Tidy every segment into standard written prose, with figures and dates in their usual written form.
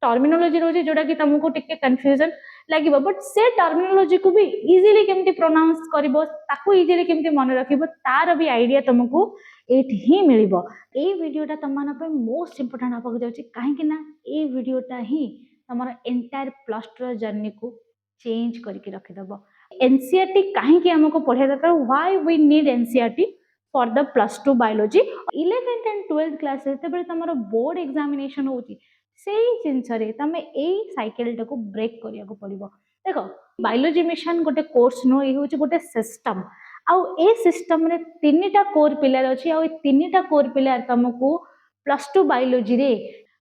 Terminology रोजे जोटा कि तुमको टिके कंफ्यूजन लागिबो बट से टर्मिनोलॉजी को भी इजीली केमती प्रोनाउंस करिवो ताकू इजीली केमती मन रखिबो तार भी आइडिया तुमको एठी ही मिलिबो। ए वीडियोटा तमना पे मोस्ट इंपोर्टेंट आपको जाउची काहे कि ना ए वीडियोटा ही तमरा एंटायर प्लस 2 जर्नी को चेंज करके रखि दबो। एनसीईआरटी काहे कि हमको पढ़े दरकार why we need NCERT for the plus 2 biology 11th and 12th class जेतेबेले तमरो बोर्ड एग्जामिनेशन होची सेही जिनस रे तमे एई साइकिल टाको ब्रेक करिया को पड़िबो। देखो बायोलॉजी मिशन गोटे कोर्स नो ए होची गोटे सिस्टम आउ ए सिस्टम रे तीनटा कोर पिलर अछि आउ ए तीनटा कोर पिलर तुमको प्लस 2 बायोलॉजी रे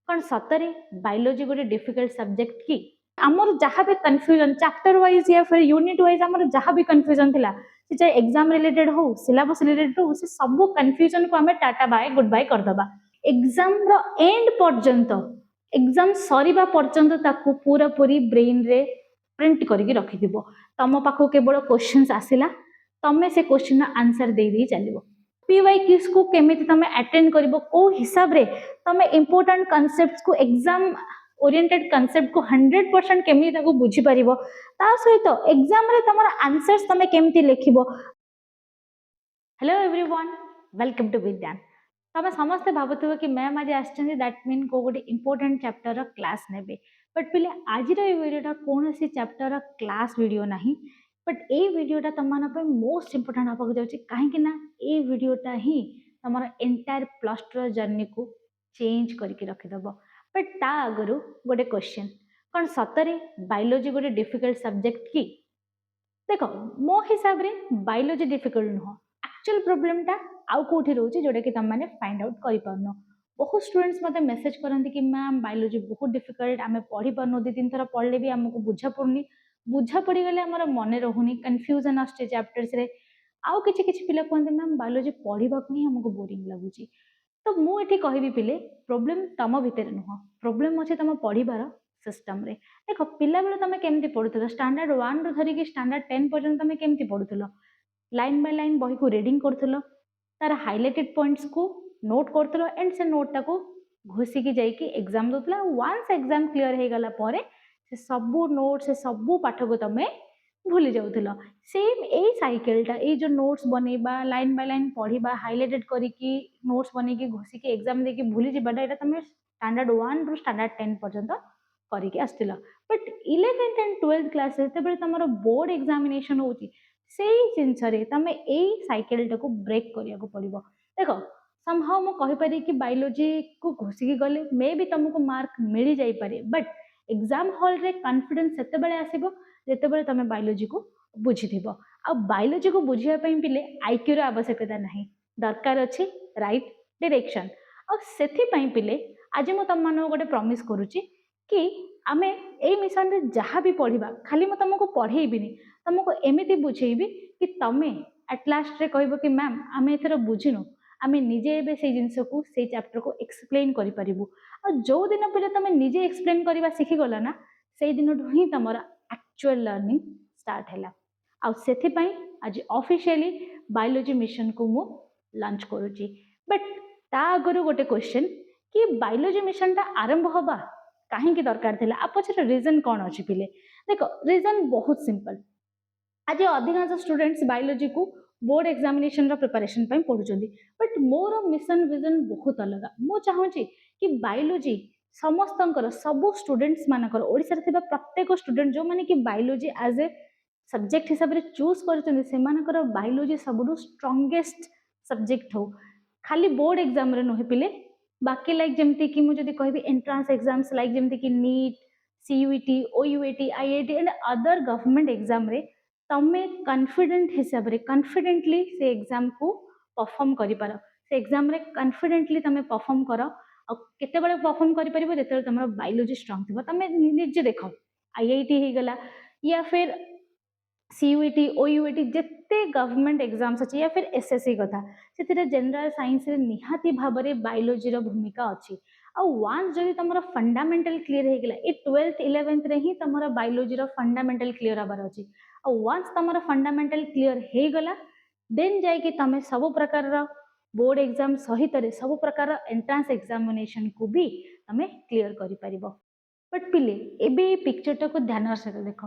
कौन सतरे बायोलॉजी गोटे डिफिकल्ट सब्जेक्ट की आमर जहाँ भी कन्फ्यूजन चैप्टर वाइज या फिर यूनिट वाइज आमर जहाँ भी कन्फ्यूजन थिला से चाहे एग्जाम रिलेटेड हो सिलेबस रिलेटेड हो से सब कन्फ्यूजन को हमें टाटा बाय गुड बाय कर दबा। एग्जाम रो एंड पर्यंत एग्जाम सरीबा पर्यंत ताकू पूरा पूरी ब्रेन रे प्रिंट करके रखि दिबो। तम पाखो केवल क्वेश्चंस आसिला तमे से क्वेश्चन आंसर दे दी चलिबो। पीवाईक्यूज को केमिति तमे अटेंड करिवो को हिसाब रे तमे इंपोर्टेंट कांसेप्ट्स को एग्जाम ओरिएंटेड कांसेप्ट को 100% केमिति ताको बुझी परिवो ता सहित एग्जाम रे तमरा आंसर्स तमे केमिति लिखिबो। Hello everyone welcome to Vidyan. तमे समस्त भाबुथबो कि मैम आज आछन दैट मीन को गोटे इंपोर्टेंट चैप्टर रो क्लास नेबे बट पिले आज रो वीडियोटा कोनोसी चैप्टर रो क्लास वीडियो नाही बट ए वीडियोटा तमना पे मोस्ट इंपोर्टेंट आपको जाउची काहे कि ना ए वीडियोटा ही तमरा एंटायर प्लस 2 जर्नी को चेंज करके रखि दबो। बट ता आगरु गोटे क्वेश्चन कौन सतरे बायोलॉजी गोटे डिफिकल्ट सब्जेक्ट की देखो मो हिसाब रे बायोलॉजी डिफिकल्ट नुह एक्चुअल प्रॉब्लम टा आउ कोठी रहउची जोडा कि तम माने फाइंड आउट करि परनो। बहुत स्टूडेंट्स मते मेसेज करंती कि मैम बायोलॉजी बहुत डिफिकल्ट आमे पढ़ी परनो दि तीन थरा पढ़ले भी हमको बुझा पड़नी बुझा पड़ी गले हमर मने रहउनी कंफ्यूजन आस्ते चैप्टर्स रे आउ किछि किछि पिला कहंती मैम बायोलॉजी पढ़िबा को ही हमको बोरिंग लागुची। तो मुझे कहबी पिले प्रोब्लेम तुम भितर नुह प्रोब्लेम अच्छे तुम पढ़ार सिस्टम रे। देख पिला बेले तुम केमती पढ़ुल स्टैंडर्ड 1 रु धरिकी स्टैंडर्ड 10 पर्यंत तुम केमती पढ़ुल लाइन बाय लाइन बही को रीडिंग करथुल तार हाइलाइटेड पॉइंट्स को नोट करथुल एंड से नोटा को घोषिकी जाइकी एग्जाम दोतला। वंस एग्जाम क्लियर हो गला परे से सबू नोट से सबू पाठ को तुम भूली जाऊल। सेम ए साइकिलटा ये जो नोट्स बनइबा लाइन बाय लाइन पढ़ा हाइलाइटेड करिकी नोट्स बनइकी घोषिकी एग्जाम देकी भूली जाबाटा एटा तुम स्टैंडर्ड 1 रु स्टैंडर्ड 10 पर्यंत करिकी आस्थिल। But 11th and 12th class जेतेबेले तुमर बोर्ड एग्जामिनेशन होची सेही जिनस रे तुम ए साइकिलटा को ब्रेक करिया को पड़िबो। देखो समहाउ मो कहि पारि कि बायोलॉजी को घोषिकी गले मे भी तुमको मार्क मिल जाई पारे बट एग्जाम हॉल रे कॉन्फिडेंस सेतेबेले आसीबो जेतेबेले तुम बायोलॉजी को बुझीथिबो। आ बायोलॉजी को बुझिया पई पिले आईक्यू रो आवश्यकता नाही दरकार अछि राइट डायरेक्शन। आ सेथि पई पिले आज मो तम मानो गोटे प्रॉमिस करूची कि आमे ए मिशन रे जहाँ भी पढ़िबा खाली मो तुमको पढ़ेइबिनी तुमको एमिति बुझेइबी कि तमे एट लास्ट रे कहबो कि मैम आमे एथरो बुझिनु आमे निजे एबे से जिंस को से चैप्टर को एक्सप्लेन करि परिबु। आ जो दिन पहिले तमे निजे एक्सप्लेन करबा सिखि गला ना से दिन ही तमरा एक्चुअल लर्निंग स्टार्ट हैला। आ सेथि पई आज ऑफिशियली बायोलॉजी मिशन को मु लॉन्च करूची। बट ता आगरु गोटे क्वेश्चन कि बायोलॉजी मिशन ता आरंभ होबा काहे की दरकार थिला आ पछर रीजन कोन अछि पिले। देखो रीजन बहुत सिंपल आज अधिकांश स्टूडेंट्स बायोलॉजी को बोर्ड एग्जामिनेशन रा प्रिपरेशन पई पढुचंदी बट मोर मिशन विजन बहुत अलग। मो चाहूची कि बायोलॉजी समस्तंकर सब स्टूडेंट्स मानकर ओडिसा रे थिबा प्रत्येक स्टूडेंट जो माने कि बायोलॉजी एज ए सब्जेक्ट हिसाब रे चूज करचंदी सेमानकर बायोलॉजी सबडू स्ट्रांगेस्ट सब्जेक्ट हो खाली बोर्ड एग्जाम रे नहे पिले बाकी लाइक जमती कि मु जदी कहबी एंट्रांस एग्जाम्स लाइक जमती कि NEET CUET OUAT IIT and other government exam रे तमे कॉन्फिडेंट हिसाब रे कॉन्फिडेंटली से एग्जाम को परफॉर्म करि पारो से एग्जाम रे कॉन्फिडेंटली तमे परफॉर्म करो केते बेले परफॉर्म करि परिबो जेते तमरो बायोलॉजी स्ट्रांग थिबो। तमे निजे देखो आईआईटी हे गला या फिर सीयूईटी ओयूएटी जिते गवर्नमेंट एग्जाम्स अच्छे या फिर एसएससी कथा से जनरल साइंस रे निहाती भाव में बायोलॉजी रो भूमिका अच्छी। आ वंस जदि तुम फंडामेंटल क्लियर हो गला ए 12th 11th रे ही तुम बायोलॉजी रो फंडामेंटल क्लियर हबार अच्छी। आ वंस तुम फंडामेंटल क्लियर हो गला देन जाइए तुम सब प्रकार बोर्ड एग्जाम सहित सब प्रकार एंट्रांस एग्जामिनेशन को भी तुम क्लियर कर पारिबो। बट पिले एबे पिक्चर को ध्यान सहित देख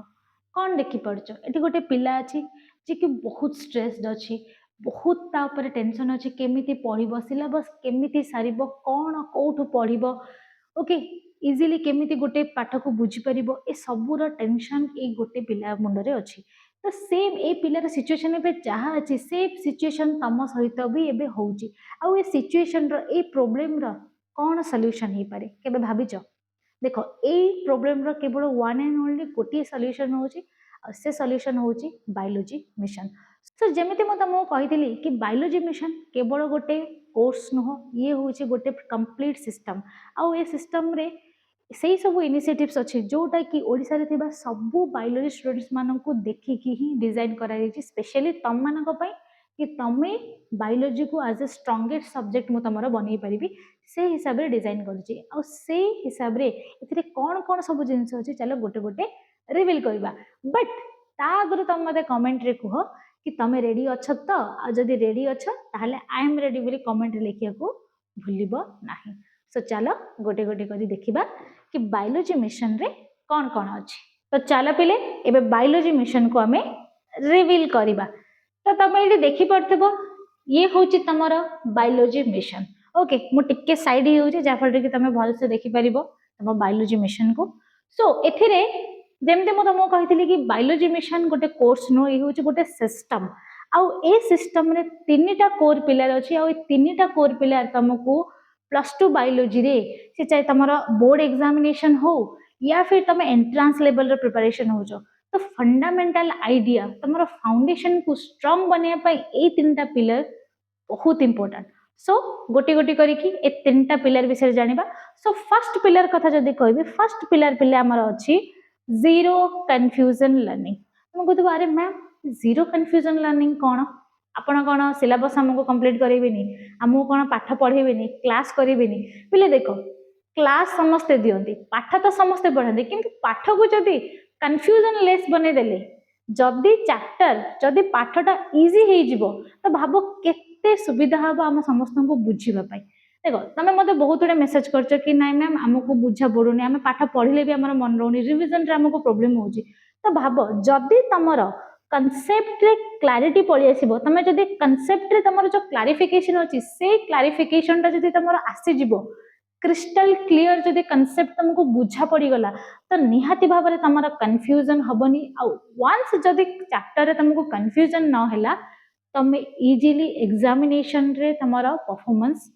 कौन देखी पड़छ एटी गोटे पिला अछि जे कि बहुत स्ट्रेस्ड अछि बहुत ता ऊपर टेंशन अछि केमिति पढिबो सिलेबस केमिति सारिबो कौन कोठु पढिबो ओके इजिली केमिति गोटे पाठ को बुझी परिबो ए सबुर टेंशन ए गोटे पिला मुंडरे अछि तो सेम ए पिलार सिचुएशन एबे जहाँ अछि सेम सिचुएशन तम सहित भी एबे होउची आ ए सिचुएशन रो ए प्रॉब्लम रो कौन सॉल्यूशन हे पारे केबे भाबिचो देखो एई प्रॉब्लम रो केवल वन एंड ओनली गोटे सॉल्यूशन होउची से सॉल्यूशन होउची बायोलॉजी मिशन सो जेमिति म तुमको कहितली कि बायोलॉजी मिशन केवल गोटे कोर्स नुह ये होउची गोटे कंप्लीट सिस्टम आ ए सिस्टम रे सेई सब इनिशिएटिव्स अछि जोटा कि ओडिसा रे थिबा सब बायोलॉजी स्टूडेंट्स माननकु देखिकी ही डिजाइन करा जायछि स्पेशली तम मानक पई कि तमे बायोलॉजी को एज ए स्ट्रॉन्गेस्ट सब्जेक्ट मु तमरो बनै परिबी से हिसाब रे डिजाइन करछि आ से हिसाब रे एथिरे कोन कोन सब जिंस अछि चलो गोटे गोटे रिवील करबा बट ता आगर तुम मते कमेंट रे कह कि तमे रेडी अछ तो आ जदी रेडी अछ ताहले आई एम रेडी बोली कमेंट लिखिया को भूलिबो नाही सो चलो गोटे गोटे करी देखिबा कि बायोलॉजी मिशन रे कौन कौन अछि तो चलो पिले एबे बायोलॉजी मिशन को हमें रिवील करिबा तो तुम ये देखि पड़थबो ये होची तमरो बायोलॉजी मिशन ओके मु टिके साइड ही होची जा फल कि तमे भल से देखि परिबो तम बायोलॉजी मिशन को सो एथिरे जेमते मु तुमको कहितली कि बायोलॉजी मिशन गोटे कोर्स नो ये होची गोटे सिस्टम आउ ए सिस्टम रे तीनटा कोर पिलर अछि आउ ए तीनटा कोर पिलर तुमको +2 बायोलॉजी रे से चाहे तमरो बोर्ड एग्जामिनेशन हो या फिर तमे एंट्रेंस लेवल रे प्रिपरेशन हो जो तो फंडामेंटल आइडिया तमरो फाउंडेशन को स्ट्रांग बने पई ए तीनटा पिलर बहुत इंपोर्टेंट सो गोटी गोटी करी कि ए तीनटा पिलर विषय जानिबा सो फर्स्ट पिलर कथा जदी कहबे फर्स्ट पिलर पिले हमर अछि जीरो कन्फ्यूजन लर्निंग तुम कहतो अरे मैम जीरो कन्फ्यूजन लर्निंग कोन आपण कोन सिलेबस हमको कंप्लीट करेबेनी हमको कोन पाठ पढेबेनी क्लास करेबेनी पिले देखो क्लास समस्ते दियंती पाठ तो समस्ते पढांती किंतु पाठ को जदी कन्फ्यूजन लेस बने देले जदी चैप्टर जदी पाठटा इजी हे जिवो तो भाबो केते सुविधा हबो हम समस्त को बुझिबा पई देखो तमे मते बहुत गुडे मेसेज करछ कि नाइ मैम हमको बुझा पडुनी हम पाठ पढिले भी हमर मन रहउनी रिवीजन रे हमको प्रॉब्लम होउची तो भाबो जदी तमरो कॉन्सेप्ट रे क्लैरिटी पळि आसीबो तमे जदी कॉन्सेप्ट रे तमरो जो क्लैरिफिकेशन होची से क्लैरिफिकेशन टा जदी तमरो आसी जिवो क्रिस्टल क्लियर जदी कॉन्सेप्ट तुमको बुझा पड़ी गला तो निहाती भाव में तुम कन्फ्यूजन हबनी आ वंस जदी चैप्टर रे तुमको कन्फ्यूजन न हैला तुम इजीली एग्जामिनेशन रे तुमरा परफॉर्मेंस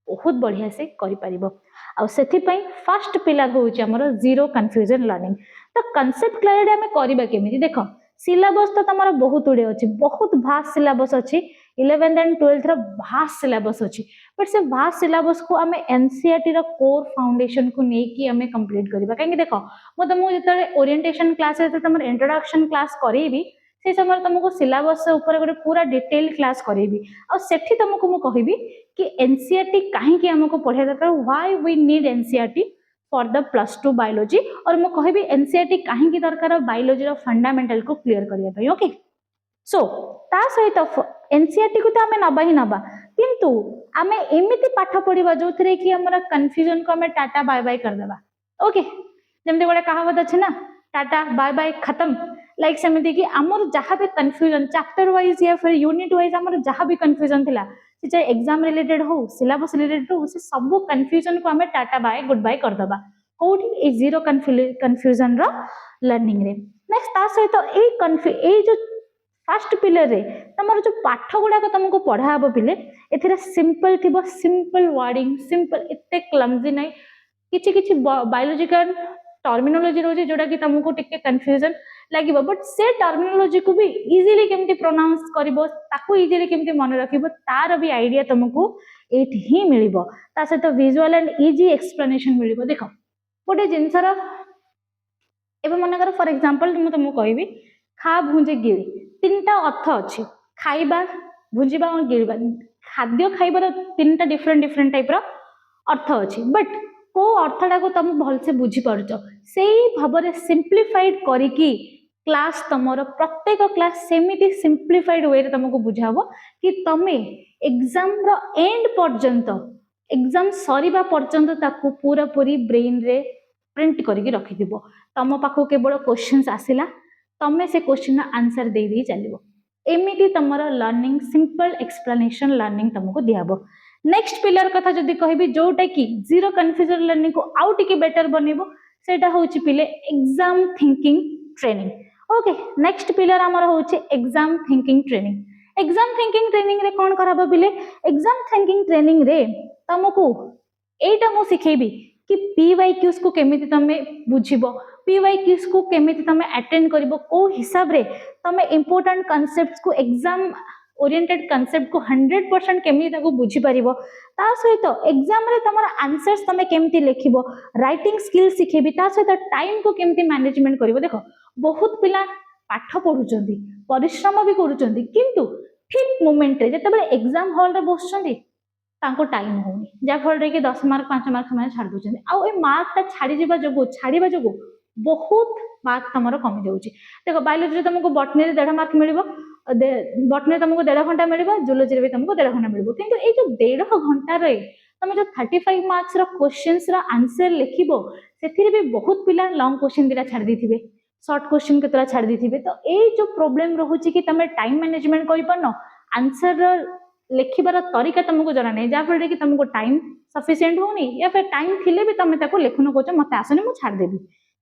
बहुत बढ़िया से करि परिबो आ सेथि पई फर्स्ट पिलर होउची हमर जीरो कन्फ्यूजन लर्निंग तो कांसेप्ट क्लैरिटी हमें करबा केमिति देखो सिलेबस तो तमरा बहुत उडे अछि बहुत भास्ट सिलेबस अछि 11th एंड 12th रो भास्ट सिलेबस अछि बट से भास्ट सिलेबस को हमें एनसीईआरटी रो कोर फाउंडेशन को नै कि हमें कंप्लीट करबा काहे देखो मो तुमको जतरे ओरिएंटेशन क्लास रे तमर इंट्रोडक्शन क्लास करेबी से समय तुमको सिलेबस ऊपर गोटे पूरा डिटेल क्लास करेबी आ सेठी तुमको मु कहबी कि एनसीईआरटी काहे कि हमको पढ़े दरकार why we need NCERT for the +2 biology और मु कहबी एनसीईआरटी काहे कि दरकार बायोलॉजी रो फंडामेंटल को क्लियर करिया पई ओके सो ता सहित एनसीईआरटी को तो हमें नबा ही नबा किंतु हमें एमिति पाठ पढ़िबा जोथरे कि हमरा कंफ्यूजन को हमें टाटा बाय बाय कर देबा ओके जेमते गोटे कहावत अछि ना टाटा बाय बाय खत्म लाइक सेमिति कि हमर जहां भी कंफ्यूजन चैप्टर वाइज या फिर यूनिट वाइज हमर जहां भी कंफ्यूजन थिला से चाहे एग्जाम रिलेटेड हो सिलेबस रिलेटेड हो से सब कंफ्यूजन को हमें टाटा बाय गुड बाय कर देबा कोठी ए जीरो कंफ्यूजन रो लर्निंग रे नेक्स्ट ता सहित ए जो फर्स्ट पिलर रे तमर जो पाठ गुडा को तुमको पढ़ाबो पिले एथिरे सिंपल थिबो सिंपल वर्डिंग सिंपल एते क्लमजी नै किछि किछि बायोलॉजिकल टर्मिनोलॉजी रोजे जोडा कि तुमको टिके कंफ्यूजन लागिबो बट से टर्मिनोलॉजी को भी इजीली केमति प्रोनाउंस करबो ताको इजीली केमति मन रखिबो तार भी आईडिया तुमको एट ही मिलिबो ता सहित विजुअल एंड इजी एक्सप्लेनेशन मिलिबो देखो गोटे जिनसर एबे मन कर फॉर एग्जांपल तुमको कहबी खा भुंजे गिळी तीनटा अर्थ अछि खाइबा भुंजिबा और गिळबा खाद्य खाइबार तीनटा डिफरेंट टाइप रो अर्थ अछि बट को अर्थटा को तुम भल से बुझी पारछ सेही भाबरे सिंप्लीफाइड करिकी क्लास तमरो प्रत्येक क्लास सेमिति सिंप्लीफाइड वे रे तुमको बुझाबो कि तमे एग्जाम रो एंड पर्यंत एग्जाम सरीबा पर्यंत ताकू पूरा पूरी ब्रेन रे प्रिंट करके रखिथिबो तम पाखो केवल क्वेश्चंस आसिला तमे से क्वेश्चन आंसर दे दी चलिबो एमिति तमरो लर्निंग सिंपल एक्सप्लेनेशन लर्निंग तुमको दियाबो नेक्स्ट पिलर कथा जदि कहबी जोटा कि जीरो कन्फ्यूजन लर्निंग को आउ टिके बेटर बनेबो सेटा होची पिले exam thinking training okay next pillar हमर होची exam thinking training exam thinking training रे कोन करबो बिले एग्जाम थिंकिंग ट्रेनिंग रे तुमको एटा मु सिखेबी कि पीवाईक्यूज को केमिति तमे बुझिबो पीवाईक्यूज को केमिति तमे अटेंड करिबो को हिसाब रे तमे इंपोर्टेंट कांसेप्ट्स को एग्जाम ओरिएंटेड कांसेप्ट को 100% केमिति ताको बुझी परिबो ता सहित एग्जाम रे तमर आंसर्स तमे केमिति लिखिबो राइटिंग स्किल सिखेबी ता सहित टाइम को केमिति मैनेजमेंट करिवो देखो बहुत पिला पाठ पढुचंदी परिश्रम भी करूचंदी किंतु ठीक मोमेंट रे जते बेले एग्जाम हॉल रे बसचंदी तांको टाइम होनी जा फल रे कि 10 मार्क 5 मार्क समय छाड़ दोचंदी आ ए मार्क ता छाड़ीबा जोगो बहुत मार्क तमर कमी जाउची देखो बायोलॉजी रे तुमको बॉटनी रे 1.5 मार्क मिलिबो बॉटनी तुमको 1.5 घंटा मिलिबो जूलॉजी रे भी तुमको 1.5 घंटा मिलिबो किंतु ए जो 1.5 घंटा रे तुम जो 35 मार्क्स रो क्वेश्चंस रो आंसर लिखिबो सेथिरे भी बहुत पिला लॉन्ग क्वेश्चन दिला छाड़ दिथिबे शॉर्ट क्वेश्चन केतरा छाड़ दिथिबे तो ए जो प्रॉब्लम रहूची कि तमे टाइम मैनेजमेंट करि परनो आंसर लिखिबार तरीका तुमको जना नहीं जा फल कि तुमको टाइम सफिशिएंट होनी या फिर टाइम थिले भी तमे ताको लेखुन कोच मते आसने मु छाड़ देबी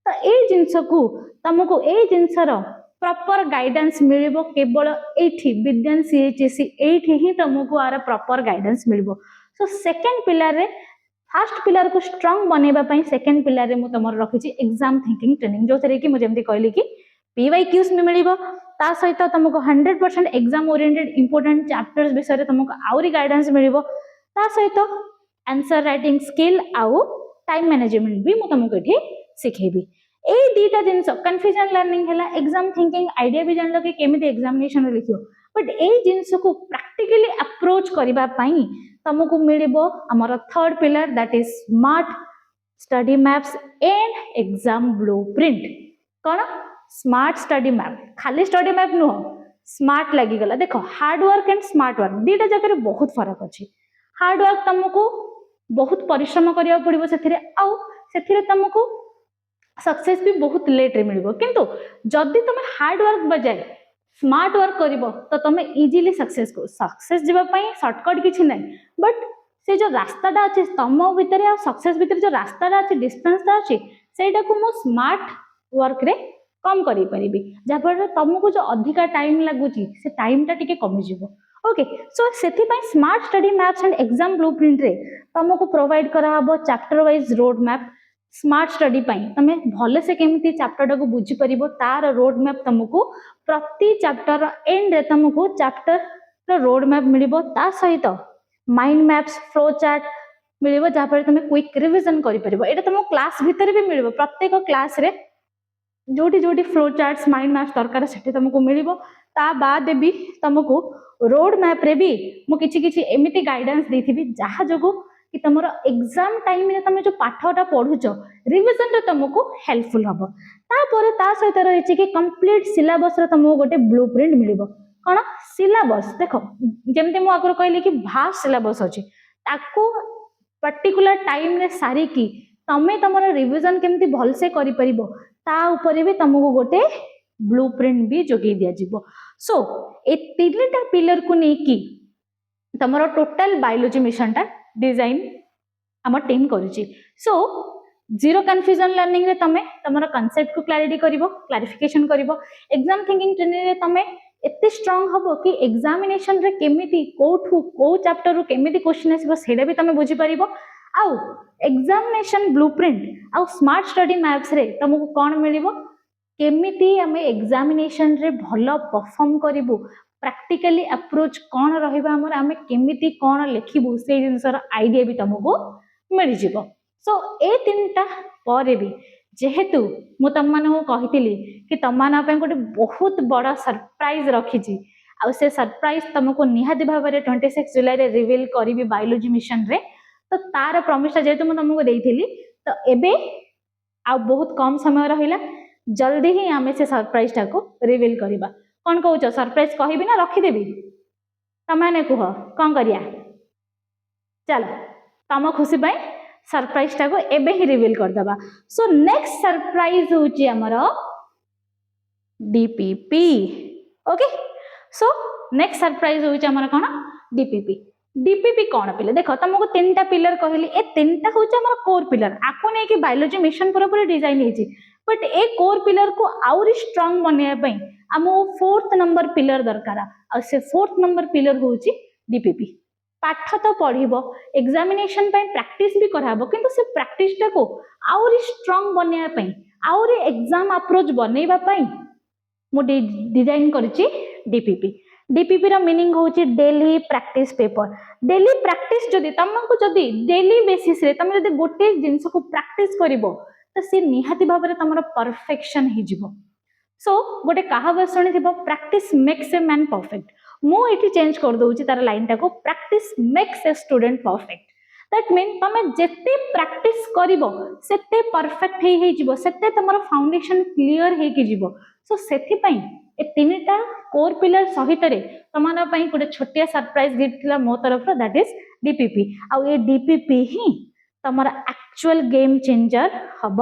तो ए जिंस को तुमको ए जिंसर प्रॉपर गाइडेंस मिलिबो केवल एठी विद्यान सीएचएससी एठी ही तुमको आर प्रॉपर गाइडेंस मिलिबो सो सेकंड पिलर रे फर्स्ट पिलर को स्ट्रांग बनेबा पई सेकंड पिलर रे मु तमर रखिछि एग्जाम थिंकिंग ट्रेनिंग जो थरे कि मु जेमति कहली कि पीवाईक्यूज में मिलिबो ता सहित तुमको 100% एग्जाम ओरिएंटेड इंपोर्टेंट चैप्टर्स विषय रे तुमको आउरी गाइडेंस मिलिबो ता सहित आंसर राइटिंग स्किल आउ टाइम मैनेजमेंट भी मु तुमको एठी सिखेबी ए दीटा जिंस कन्फ्यूजन लर्निंग हैला एग्जाम थिंकिंग आइडिया भी जानलो कि केमिति एग्जामिनेशन रे लिखियो बट ए जिंस को प्रैक्टिकली अप्रोच करिबा पई तुमको मिलिबो हमर third pillar that is smart study maps and exam blueprint कोन स्मार्ट स्टडी मैप खाली स्टडी मैप नुह स्मार्ट लगी गला देखो hard work and smart work दीटा जगह बहुत फरक अछि हार्ड वर्क तुमको बहुत परिश्रम करिया पड़िबो सेथिरे आउ सेथिरे तुमको सक्सेस भी बहुत लेट रे मिलिबो किंतु जदी तुम हार्ड वर्क बजाय स्मार्ट वर्क करिबो तो तुम इजीली सक्सेस जीवा पई शॉर्टकट किछि नै बट से जो रास्ताटा अछि तुम भितर आ सक्सेस भितर जो रास्ताटा अछि डिस्टेंसटा अछि सेटा को मो स्मार्ट वर्क रे कम करी परिबी जाफर तुमको जो अधिका टाइम लागुची से टाइमटा टिके कमी जिवो ओके सो सेथि पई smart study maps and exam blueprint रे तुमको प्रोवाइड करा हबो chapter wise road map smart study पई तमे भले से केमिति चैप्टर को बुझी परिबो तार रोड मैप तुमको प्रति चैप्टर एंड रे तुमको चैप्टर रो रोड मैप मिलिबो ता सहित माइंड मैप्स फ्लो चार्ट मिलिबो जा पर तमे क्विक रिवीजन करि परिबो एटा तुम क्लास भीतर भी मिलिबो प्रत्येक क्लास रे जोटी जोटी फ्लो चार्ट्स माइंड मैप्स दरकार सेठी तुमको मिलिबो ता बाद भी तुमको रोड मैप रे भी मु किछि किछि एमिति गाइडेंस देथिबी जहा जोगो कि तमरो एग्जाम टाइम रे तमे जो पाठटा पढुचो रिवीजन रे तुमको हेल्पफुल हबो ता परे ता सहित रहिछि कि कंप्लीट सिलेबस रे तुमको गोटे ब्लूप्रिंट मिलिबो कोन सिलेबस देखो जेमते मु आगर कहली कि भास्ट सिलेबस अछि ताको पर्टिकुलर टाइम रे सारी की तमे तमरो रिवीजन केमति भल से करि परिबो ता ऊपर भी तुमको गोटे ब्लूप्रिंट भी जोगे दिया जिवो सो ए तीनटा पिलर को नै कि तमरो टोटल बायोलॉजी मिशन टा डिजाइन हम टीम करूची सो जीरो कन्फ्यूजन लर्निंग रे तमे तमरो कांसेप्ट को क्लैरिटी करिवो क्लैरिफिकेशन करिवो एग्जाम थिंकिंग ट्रेनिंग रे तमे एते स्ट्रांग हबो कि एग्जामिनेशन रे केमिति कोठू को चैप्टर रो केमिति क्वेश्चन आसीबो सेडा भी तमे बुझी परिबो आउ एग्जामिनेशन ब्लूप्रिंट आउ स्मार्ट स्टडी मैप्स रे तुमको कौन मिलिबो केमिति हमें एग्जामिनेशन रे भलो परफॉर्म करिवो प्रैक्टिकली अप्रोच कौन रहिबा हमर हमें केमिति कौन लिखिबो से जिनसर आईडिया भी तुमको मिल जिवो सो ए तीनटा परे भी जेहेतु मु तम मानू कहितिली कि तम माना पे गोटे बहुत बड़ा सरप्राइज रखिछि आ से सरप्राइज तुमको निहाती भाव रे 26 जुलाई रे रिवील करिवि बायोलॉजी मिशन रे तो तार प्रॉमिस जेहेतु मु तुमको देइथिली तो एबे आ बहुत कम समय रहिला जल्दी ही आमे से सरप्राइज टा को रिवील करिबा कोन कहउछ सरप्राइज कहिबि ना रखि देबी तमाने कुह कोन करिया चलो तम खुशी पई सरप्राइज टाको एबे ही रिवील कर दबा। सो नेक्स्ट सरप्राइज होची हमर DPP. Okay, so next surprise होची हमर कोन डीपीपी। डीपीपी कौन पिले देख तुमको तीनटा पिलर कहली ए तीनटा हूँ आम कोर पिलर आपको नहीं कि बायोलॉजी मिशन पूरा पूरी डिजाइन होती बट ए कोर पिलर को आउरी स्ट्रांग बनवाई आमको फोर्थ नंबर पिलर दरकार आ से फोर्थ नंबर पिलर हूँ डीपीपी। पाठ तो पढ़ो एग्जामिनेशन प्रैक्टिस भी कराबो किंतु से प्रैक्टिस टा को आउरी स्ट्रांग बनवाई आउरी एग्जाम अप्रोच बनवाई मु डिजाइन करछि डीपीपी। डीपीपी रा मीनिंग होची daily practice paper. Daily practice जदि तुमको जदि डेली बेसिस रे तुम जदि गोटे जिंस को प्रैक्टिस करिवो तो से निहाती भाव रे तमरो परफेक्शन ही जिवो। सो गोटे कहावत सुनी थिबो practice makes a man perfect. मु एठी चेंज कर दोउची तार लाइन टा को practice makes a student perfect. That mean तमे जेते प्रैक्टिस करिवो सेते परफेक्ट हे जिवो सेते तमरो फाउंडेशन क्लियर हे कि जिवो। सो सेथि पई ए तीनटा कोर पिलर सहित तुम गोटे छोटिया सरप्राइज गिफ्ट थिला मो तरफ दैट इज डीपीपी। आ ये डीपीपी ही तुम एक्चुअल गेम चेंजर हम।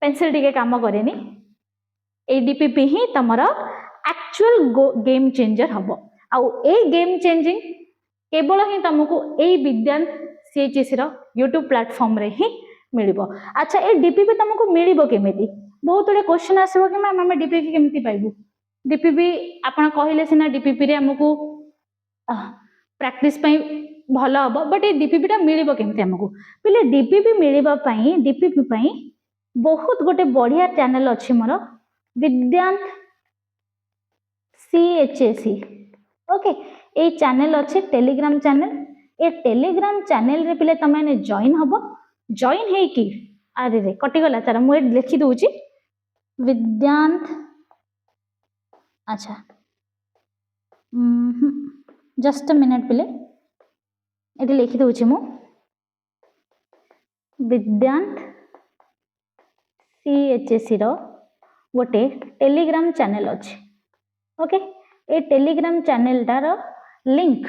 पेंसिल टिके काम करेनी ए डीपीपी ही तुम एक्चुअल गेम चेंजर हम। आउ ए गेम चेंजिंग केवल ही तुमको ए विद्यान सीएचएससी रो यूट्यूब प्लेटफॉर्म रे ही मिलिबो। अच्छा ए डीपीपी तुमको मिलिबो केमिति बहुत गुड़े क्वेश्चन आसो कि मैम आम डीपीपी केमती पाइबू। डीपीपी आपन कहले सिना डीपीपी रे हमको प्रैक्टिस पई भल हम बट ये डीपीपी टा मिलिबो केमती हमको पहिले डीपीपी मिलिबा पई डीपीपी पई बहुत गोटे बढ़िया चैनल अछि मोर विद्यांत सीएचएससी। ओके ए चैनल अछि टेलीग्राम चैनल। ए टेलीग्राम चैनल रे पहिले तमे जॉइन हबो। जॉइन हे कि अरे रे कटि गला तार मु लिखि दोउची विद्यांत। अच्छा जस्ट अ मिनट पिले ये लिखि दोउची मु विद्यांत सीएचएससी रो गोटे टेलीग्राम चैनल अछि। ओके ए टेलीग्राम चैनल टार लिंक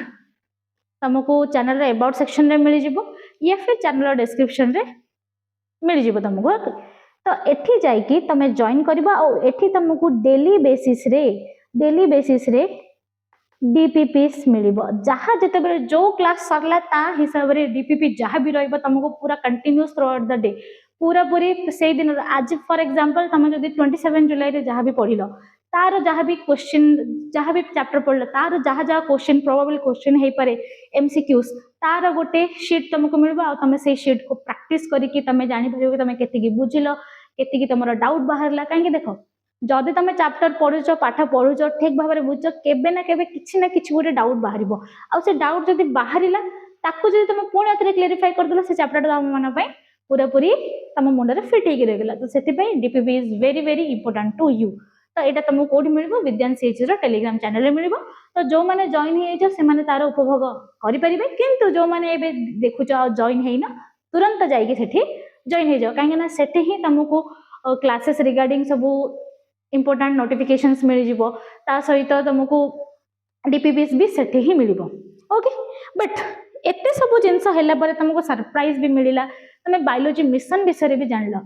तुमको चैनल रे अबाउट सेक्शन रे मिल जिवो या फिर चैनल डिस्क्रिप्शन रे मिल जिवो तुमको। तो एठी जाइकी तमे जॉइन करबा और एठी तुमको डेली बेसिस रे डीपीपीस मिलिबो। जहाँ जते बेले जो क्लास सरला ता हिसाब रे डीपीपी जहाँ भी रहइबो तुमको पूरा continuous through out the day पूरा पूरी से दिन आज फॉर एग्जांपल तुम जदि 27 जुलाई रे जहाँ भी पढ़िलो तार जहाँ भी क्वेश्चन जहाँ भी चैप्टर पढ़ल तार जहाँ जहाँ क्वेश्चन प्रोबेबल क्वेश्चन हे पारे एमसीक्यूज तार गोटे शीट तुमको मिलबा और तुम से शीट को प्रैक्टिस करके तुम जानि परिबो कि तुम केतिकी बुझिलो केतिकी तुमरो डाउट बाहरला। काहे देखो जदि तुम चैप्टर पढ़ुच पाठ पढ़ुच ठीक भाव में बुझ केबे ना केबे किछि ना किछि गोटे डाउट बाहरिबो आ से डाउट जदि बाहरिला ताकू जदि तुम पुणी आथरे क्लेरिफाई करदेला से चैप्टर तुम मन पई पूरा पूरी तुम मुंडरे फिट हेकी रहिगला। तो सेति पई DPP is very very important to you. तो यहाँ तुमको कौट मिल विद्यान सीएचएससी टेलीग्राम चैनल मिल। तो जो मैंने जॉइन हो तार उपभोग करेंगे किंतु जो मैंने देखुच जॉइन है ना तुरंत जाइए जॉइन हो जाओ कहीं सेठी ही तुमको क्लासेस रिगार्डिंग सब इंपोर्टेंट नोटिफिकेशंस मिल जिवो ता सहित तुमको डीपीपीस भी सेठी ही मिल। ओके बट एते सब जिनस हैला परे तुमको सरप्राइज भी मिलिला तुम बायोलॉजी मिशन विषय भी जानल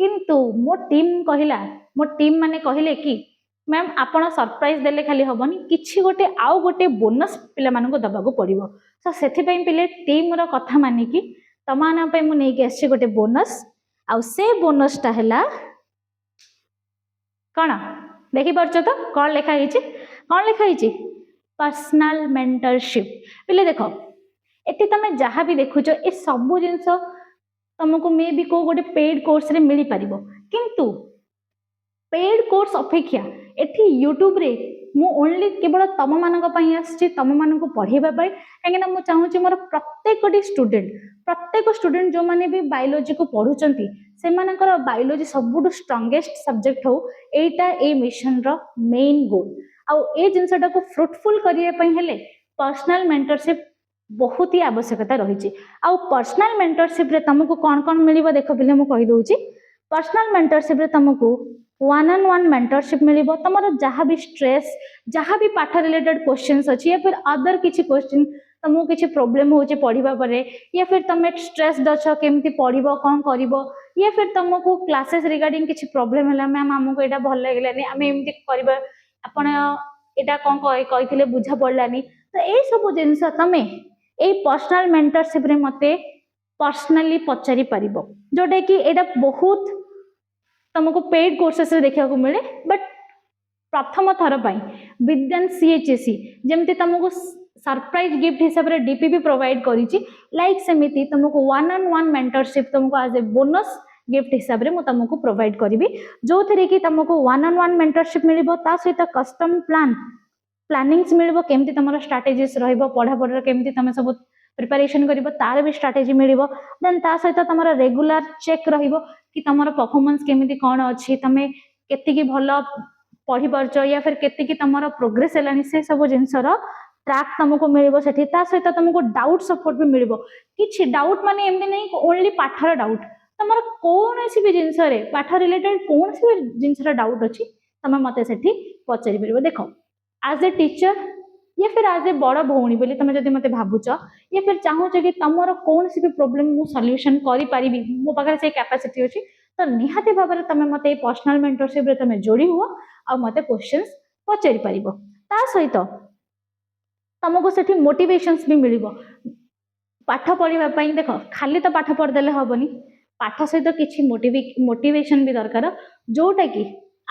किंतु मो टीम माने कहले कि मैम आपण सरप्राइज देले खाली हबनी किछि गोटे आउ गोटे बोनस पिला मानको दबाको पड़िबो। तो सेथि पई पिले टीम रो कथा मानि कि तमाना पे मु नै के आछि गोटे बोनस आउ से बोनस ता हैला कोन देखि परछ तो कोन लिखा हिची पर्सनल मेंटरशिप। पिले देखो एटी तमे जहाँ भी देखुछ ए सब जिंस तुमको मे भी को गोटे पेड कोर्स रे मिली पारिबो किंतु पेड कोर्स अपेक्षा एठी यूट्यूब रे मु ओनली केवल तम मानक पई आछि तम मानक पढेबा पई काहेना मु चाहूची मोर प्रत्येक स्टूडेंट जो माने भी बायोलॉजी को पढुचंती से मानकर बायोलॉजी सबुटु स्ट्रांगेस्ट सब्जेक्ट हो एटा ए मिशन रो मेन गोल। आ ए जिंसटा को फ्रूटफुल करिए पई हेले पर्सनल मेंटरशिप बहुत ही आवश्यकता रही। आउ पर्सनल मेंटरशिप रे तुमको कौन कौन मिलिबो देखो पहिले मु कहि दोउची। पर्सनल मेंटरशिप रे तुमको 1-on-1 मेंटरशिप मिलिबो तुमरो जहाँ भी स्ट्रेस जहाँ भी पाठ रिलेटेड क्वेश्चंस अछि या फिर अदर किछि क्वेश्चन तुमको किसी प्रोब्लेम होचे पढ़िबा परे या फिर तुम स्ट्रेस्ड अच्छ केमती पढ़िबो कौन करिवो या फिर तुमको क्लासेस रिगार्डिंग किसी प्रोब्लेम है मैम आमको एटा भल लागलानी आम एमती करबा आपण एटा कौन कही बुझा पड़लानी तो ये सब जिनस तुम ये पर्सनल मेंटरशिप रे मते पर्सनली पचारि पारिबो जोटा कि एटा बहुत तुमको पेड कोर्सेस रे देखा मिले बट प्रथम थर विद्यान सीएचएससी जमती तुमको सरप्राइज गिफ्ट हिसाब से डीपीपी प्रोवाइड करी लाइक सेमिति तुमको 1-on-1 मेंटरशिप तुमको एज ए बोनस गिफ्ट हिसाब से तुमको प्रोवाइड करी जो थे कि तुमको 1-on-1 मेंटरशिप मिलिबो ता सहित कस्टम प्लानिंग्स मिलिबो केमती तुमर स्ट्रेटजीज रहइबो पढ़ा पढ़ा केमती तुम सब प्रिपरेशन करिबो तार भी स्ट्रेटजी मिलिबो देन ता सहित तुमर रेगुलर चेक रहइबो कि तुमर परफॉर्मेंस केमती कोन अछि तमे केति की भलो पढ़ी पारछ या फिर केति की तुमर प्रोग्रेस हेलानी से सब जिनसर ट्रैक तुमको मिलिबो सेठी ता सहित तुमको डाउट सपोर्ट भी मिलिबो किछि डाउट माने एमदी नहीं ओनली पाठर डाउट तुमर कोनसी भी जिनस रे पाठ रिलेटेड कोनसी भी जिनस रे डाउट अछि तमे मते सेठी पचारि परिबो देखो एज ए टीचर या फिर एज ए बड़ भौणी बोली तुम जदि मते भाबुच या फिर चाहूच कि तुमर कोनसी भी प्रॉब्लम मु सॉल्यूशन करि परिबी मो पाखरे से कैपेसिटी अछि तो निहाती भाव में तुम मते पर्सनल मेंटरशिप रे तुम जोड़ी हुआ आ मते क्वेश्चंस पचारि परिबो ता सहित तुमको सेठी मोटिवेशंस भी मिलिबो पाठ पढ़िबा पई देखो खाली तो पाठ पढ़ देले हबनी पाठ सहित किछि मोटिवेशन भी दरकार जोटा कि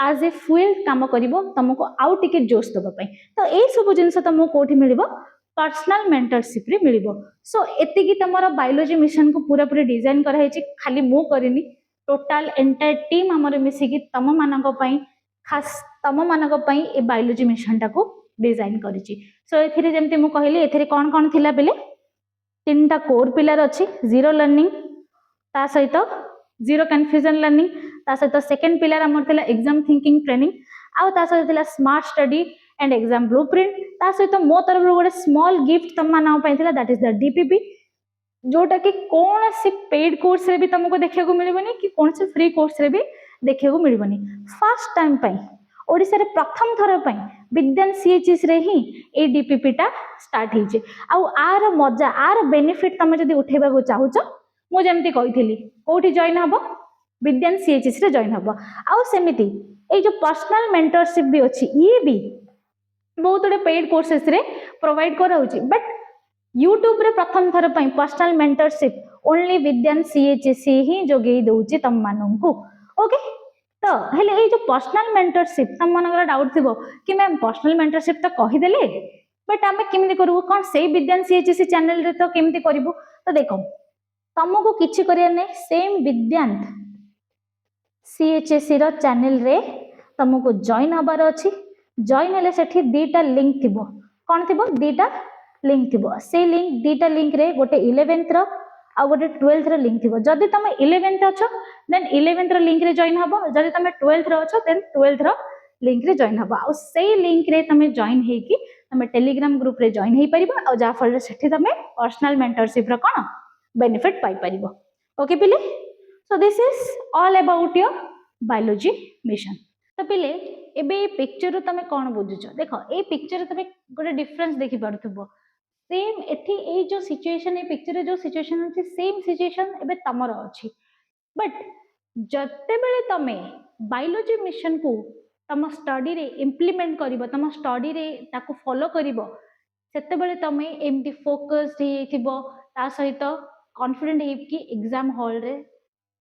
एज ए फुएल काम करिवो तुमको आउ टिके जोश दबा पई तो ए सब जिंस तुमको कोठी मिलिबो पर्सनल मेंटरशिप रे मिलिबो सो एति की तुमरो बायोलॉजी मिशन को पूरा पूरी डिजाइन करा हेछि खाली मु करिनी टोटल एंटायर टीम हमर मिसी की तम मानक पई खास तम मानक पई ए बायोलॉजी मिशन टा को डिजाइन करिछि सो एथिरे जेमति मु कहली एथिरे कोन कोन थिला बेले तीनटा कोर पिलर अछि जीरो लर्निंग ता सहित जीरो कन्फ्यूजन लर्निंग ता सहित सेकंड पिलर हमर थिला एग्जाम थिंकिंग ट्रेनिंग आ ता सहित थिला smart study and exam blueprint ता सहित मो तरफ गोटे स्मॉल गिफ्ट तम मानव पई थिला दैट इज द डीपीपी जोटा कि कौन सी पेड कोर्स रे भी तुमको देखा को मिलबनी कि कौन से फ्री कोर्स रे भी देखा को मिलबनी फर्स्ट टाइम पई ओडिसा रे प्रथम थर पई विद्यान सीएचएस रे ही ए डीपीपी टा स्टार्ट हिजे आ आर मजा आर बेनिफिट तुम जदी उठेबा को चाहूच मु जेमती कहिथिली कोठी जॉइन हबो विद्यान सीएचएस रे जॉइन हबो आ सेमिति ए जो पर्सनल मेंटरशिप भी अछि ये भी बहुत बड़े पेड कोर्सेस रे प्रोवाइड कराउची बट यूट्यूब रे प्रथम थर पई पर्सनल मेंटरशिप ओनली विद्यान सीएचएससी ही जोगेई दउची तम माननकु ओके तो हेले ए जो पर्सनल मेंटरशिप तम मनकर डाउट थिबो कि मैम पर्सनल मेंटरशिप तो कहि देले बट आमे केमिति करबो कोन से विद्यान सीएचएससी चैनल रे तो केमिति करबो तो देखो तुमको किछि करिया नै सेम विद्यान सीएचएससी रो चैनल रे तुमको जॉइन हबार अछि जॉइन हेले सेठी दीटा लिंक थिबो कोन थिबो दीटा लिंक थिबो से लिंक दीटा लिंक रे गोटे 11th रो आ गोटे 12th रो लिंक थिबो जदि तुम 11th अछो देन 11th रो लिंक रे जॉइन हबो जदि तुम 12th रो अछो देन 12th रो लिंक रे जॉइन हबो आ से लिंक रे तुम जॉइन हे कि तुम टेलीग्राम ग्रुप रे जॉइन हे परिबो आ जा फल सेठी तुम पर्सनल मेंटरशिप रो कोन बेनिफिट पाई परिबो ओके पिले so this is all about your biology mission तो पिले एबे पिक्चर तुम कोन बुझुछ देखो ए पिक्चर तुम गोटे डिफरेंस देखि पारुथबो सेम एठी ए जो सिचुएशन ए पिक्चर रे जो सिचुएशन अछि सेम सिचुएशन एबे तमर अछि बट जते बेले तमे बायोलॉजी मिशन को तम स्टडी रे इंप्लीमेंट करिवो तम स्टडी रे ताको फॉलो करिवो सेते बेले तमे एमटी फोकस्ड हे थिबो ता सहित कॉन्फिडेंट हे कि एग्जाम हॉल रे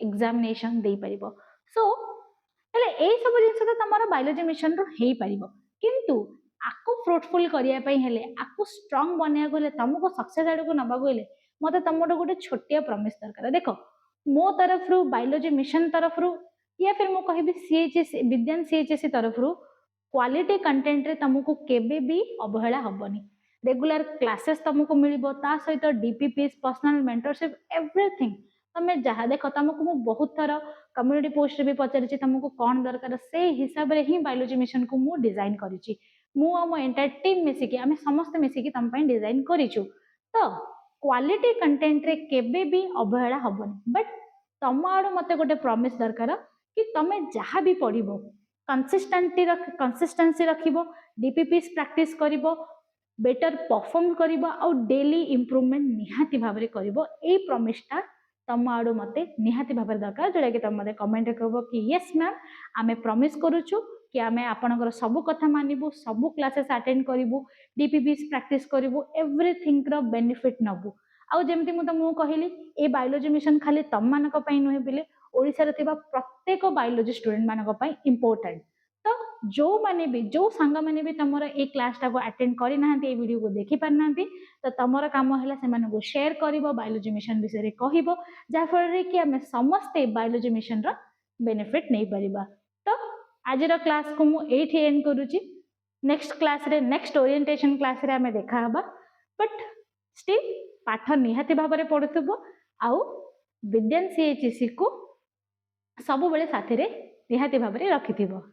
एग्जामिनेशन दे परिबो सो हेले ए सब जिंस तो तमरो बायोलॉजी मिशन रो हे परिबो किंतु आको फ्रूटफुल करिया पई हेले आको स्ट्रांग बनिया गले तुमको सक्सेस आड़ को नबा गले मते तुमरो गोटे छोटिया प्रॉमिस दरकार देखो मो तरफ रु बायोलॉजी मिशन तरफ रु या फिर मो कहबी सीएचएस विद्यान सीएचएस तरफ रु क्वालिटी कंटेंट रे तुमको केबे भी अवहेला हबनी रेगुलर क्लासेस तुमको मिलिबो ता सहित डीपीपीएस पर्सनल मेंटरशिप एवरीथिंग तमे जहा देखो तुमको मु बहुत थर कम्युनिटी पोस्ट रे भी पचारिछि तुमको कोन दरकार से हिसाब रे ही बायोलॉजी मिशन को मु डिजाइन करिछि मु आ मो एंटायर टीम मिसिकी आमे समस्त मिसिकी तम पई डिजाइन करिछु तो क्वालिटी कंटेंट रे केबे भी अवहेला हबनी बट तम आडू मते गोटे प्रॉमिस दरकार कि तमे जहा भी पढिबो कंसिस्टेंसी रखिबो डीपीपीएस प्रैक्टिस करिवो बेटर परफॉर्म करिबो आउ डेली इम्प्रूवमेंट निहाती भाबरे करिबो ए प्रॉमिसटा तम आडू मते निहाती भाबरे दरकार जोटा कि तुम मते कमेंट कहबो कि यस मैम आमे प्रॉमिस करूछु कि आमे आपनकर सब कथा मानिबु सब क्लासेस अटेंड करिबु डीपीबीएस प्रैक्टिस करिबु एवरीथिंग रो बेनिफिट नबु आउ जेमति मु तुमको कहली ए बायोलॉजी मिशन खाली तम मानक पई नहे बिले ओडिसा रे थिबा प्रत्येक बायोलॉजी स्टूडेंट मानक पई इंपोर्टेंट तो जो माने भी जो सांग माने भी तमरा ए क्लास टा को अटेंड करि नाहंती ए वीडियो को देखि पार नाहंती तो तमरा काम हैला से माने को शेयर करिवो बायोलॉजी मिशन विषय रे कहिवो जा फल रे कि हमें समस्त बायोलॉजी मिशन रो बेनिफिट नै परिबा तो आज रो क्लास को मु एठी एंड करूची नेक्स्ट क्लास रे नेक्स्ट ओरिएंटेशन क्लास रे हमें देखा हबा बट स्टिल पाठ निहाती भाबरे पढुथबो आउ विद्यान सीएचसी को सब बेले साथी रे निहाती भाबरे रखिथिबो।